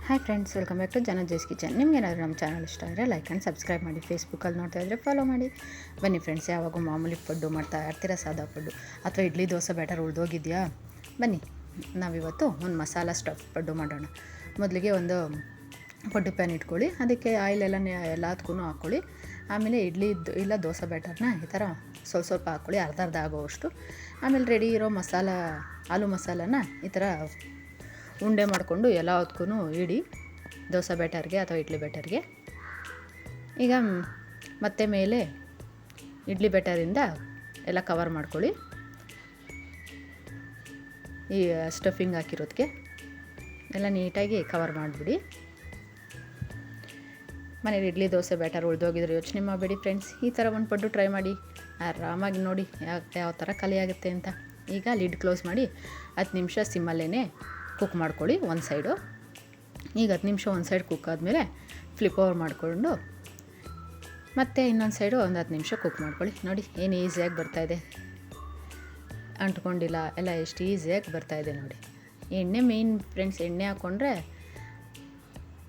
Hi friends, welcome back to ಜನಜೇಸ್ kitchen. ನಿಮ್ಗೇನಾದರೂ ನಮ್ಮ ಚಾನಲ್ ಇಷ್ಟ ಆದರೆ ಲೈಕ್ ಆ್ಯಂಡ್ ಸಬ್ಸ್ಕ್ರೈಬ್ ಮಾಡಿ. ಫೇಸ್ಬುಕ್ಕಲ್ಲಿ ನೋಡ್ತಾ ಇದ್ದರೆ ಫಾಲೋ ಮಾಡಿ. ಬನ್ನಿ ಫ್ರೆಂಡ್ಸ್, ಯಾವಾಗೂ ಮಾಮೂಲಿ ಪಡ್ಡು ಮಾಡ್ತಾ ಇರ್ತೀರ, ಸಾದಾ ಪಡ್ಡು ಅಥವಾ ಇಡ್ಲಿ ದೋಸೆ ಬ್ಯಾಟರ್ ಉಳಿದೋಗಿದೆಯಾ? ಬನ್ನಿ, ನಾವಿವತ್ತು ಒಂದು ಮಸಾಲ ಸ್ಟಫ್ ಪಡ್ಡು ಮಾಡೋಣ. ಮೊದಲಿಗೆ ಒಂದು ಪಡ್ಡು ಪ್ಯಾನ್ ಇಟ್ಕೊಳ್ಳಿ, ಅದಕ್ಕೆ ಆಯಿಲ್ ಎಲ್ಲದಕ್ಕೂ ಹಾಕ್ಕೊಳ್ಳಿ. ಆಮೇಲೆ ಇಲ್ಲ ದೋಸೆ ಬ್ಯಾಟರ್ನ ಈ ಥರ ಸ್ವಲ್ಪ ಹಾಕ್ಕೊಳ್ಳಿ, ಅರ್ಧ ಆಗೋವಷ್ಟು. ಆಮೇಲೆ ರೆಡಿ ಇರೋ ಆಲೂ ಮಸಾಲನ ಈ ಥರ ಉಂಡೆ ಮಾಡಿಕೊಂಡು ಎಲ್ಲದಕ್ಕೂ ಇಡಿ, ದೋಸೆ ಬ್ಯಾಟರ್ಗೆ ಅಥವಾ ಇಡ್ಲಿ ಬ್ಯಾಟರ್ಗೆ. ಈಗ ಮತ್ತೆ ಮೇಲೆ ಇಡ್ಲಿ ಬ್ಯಾಟರಿಂದ ಎಲ್ಲ ಕವರ್ ಮಾಡ್ಕೊಳ್ಳಿ. ಈ ಸ್ಟಫಿಂಗ್ ಹಾಕಿರೋದಕ್ಕೆ ಎಲ್ಲ ನೀಟಾಗಿ ಕವರ್ ಮಾಡಿಬಿಡಿ. ಮನೇಲಿ ಇಡ್ಲಿ ದೋಸೆ ಬ್ಯಾಟರ್ ಉಳಿದೋಗಿದ್ರೆ ಯೋಚನೆ ಮಾಡಬೇಡಿ ಫ್ರೆಂಡ್ಸ್, ಈ ಥರ ಒಂದು ಪಡ್ಡು ಟ್ರೈ ಮಾಡಿ, ಆರಾಮಾಗಿ ನೋಡಿ ಯಾವ ಥರ ಖಾಲಿ ಆಗುತ್ತೆ ಅಂತ. ಈಗ ಲಿಡ್ ಕ್ಲೋಸ್ ಮಾಡಿ 10 ನಿಮಿಷ ಸಿಮ್ಮಲ್ಲೇ ಕುಕ್ ಮಾಡ್ಕೊಳ್ಳಿ ಒಂದು ಸೈಡು. ಈಗ 10 ನಿಮಿಷ ಒಂದು ಸೈಡ್ ಕುಕ್ ಆದಮೇಲೆ ಫ್ಲಿಪ್ ಓವರ್ ಮಾಡಿಕೊಂಡು ಮತ್ತೆ ಇನ್ನೊಂದು ಸೈಡು ಒಂದು 10 ನಿಮಿಷ ಕುಕ್ ಮಾಡ್ಕೊಳ್ಳಿ. ನೋಡಿ ಏನು ಈಸಿಯಾಗಿ ಬರ್ತಾಯಿದೆ, ಅಂಟ್ಕೊಂಡಿಲ್ಲ, ಎಲ್ಲ ಎಷ್ಟು ಈಸಿಯಾಗಿ ಬರ್ತಾಯಿದೆ ನೋಡಿ. ಎಣ್ಣೆ ಮೇಯ್ನ್ ಫ್ರೆಂಡ್ಸ್, ಎಣ್ಣೆ ಹಾಕ್ಕೊಂಡ್ರೆ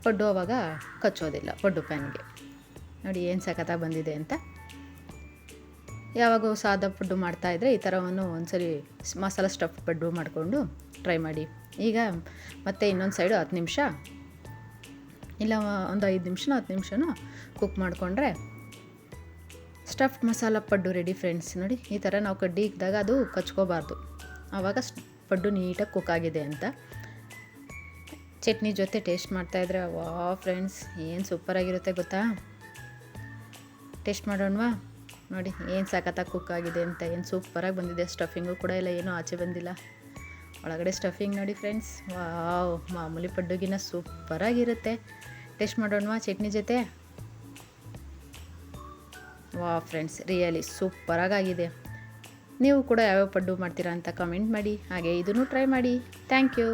ಪಡ್ಡು ಆವಾಗ ಕಚ್ಚೋದಿಲ್ಲ ಪಡ್ಡು ಪ್ಯಾನ್ಗೆ. ನೋಡಿ ಏನು ಸಖತ್ತಾಗಿ ಬಂದಿದೆ ಅಂತ. ಯಾವಾಗ ಸಾದಾ ಪಡ್ಡು ಮಾಡ್ತಾಯಿದ್ರೆ ಈ ಥರವನ್ನು ಒಂದ್ಸರಿ ಮಸಾಲ ಸ್ಟಫ್ ಪಡ್ಡು ಮಾಡಿಕೊಂಡು ಟ್ರೈ ಮಾಡಿ. ಈಗ ಮತ್ತೆ ಇನ್ನೊಂದು ಸೈಡು 10 ನಿಮಿಷ ಇಲ್ಲ ಒಂದು 5 ನಿಮಿಷನೋ 10 ನಿಮಿಷನೋ ಕುಕ್ ಮಾಡಿಕೊಂಡ್ರೆ ಸ್ಟಫ್ಡ್ ಮಸಾಲ ಪಡ್ಡು ರೆಡಿ ಫ್ರೆಂಡ್ಸ್. ನೋಡಿ ಈ ಥರ ನಾವು ಕಡ್ಡಿ ಇಕ್ಕಿದಾಗ ಅದು ಕಚ್ಕೋಬಾರ್ದು, ಆವಾಗ ಪಡ್ಡು ನೀಟಾಗಿ ಕುಕ್ ಆಗಿದೆ ಅಂತ. ಚಟ್ನಿ ಜೊತೆ ಟೇಸ್ಟ್ ಮಾಡ್ತಾಯಿದ್ರೆ ವಾ ಫ್ರೆಂಡ್ಸ್, ಏನು ಸೂಪರಾಗಿರುತ್ತೆ ಗೊತ್ತಾ. ಟೇಸ್ಟ್ ಮಾಡೋಣವಾ? ನೋಡಿ ಏನು ಸಖತ್ತಾಗಿ ಕುಕ್ ಆಗಿದೆ ಅಂತ, ಏನು ಸೂಪರಾಗಿ ಬಂದಿದೆ. ಸ್ಟಫಿಂಗು ಕೂಡ ಎಲ್ಲ ಏನೂ ಆಚೆ ಬಂದಿಲ್ಲ. ಒಳಗಡೆ ಸ್ಟಫಿಂಗ್ ನೋಡಿ ಫ್ರೆಂಡ್ಸ್, ವಾವ್, ಮಾಮೂಲಿ ಪಡ್ಡುಗಿನ ಸೂಪರಾಗಿರುತ್ತೆ. ಟೇಸ್ಟ್ ಮಾಡೋಣವಾ ಚಟ್ನಿ ಜೊತೆ? ವಾವ್ ಫ್ರೆಂಡ್ಸ್, ರಿಯಲಿ ಸೂಪರಾಗಿದೆ. ನೀವು ಕೂಡ ಯಾವ್ಯಾವ ಪಡ್ಡು ಮಾಡ್ತೀರಾ ಅಂತ ಕಮೆಂಟ್ ಮಾಡಿ, ಹಾಗೆ ಇದನ್ನು ಟ್ರೈ ಮಾಡಿ. Thank you.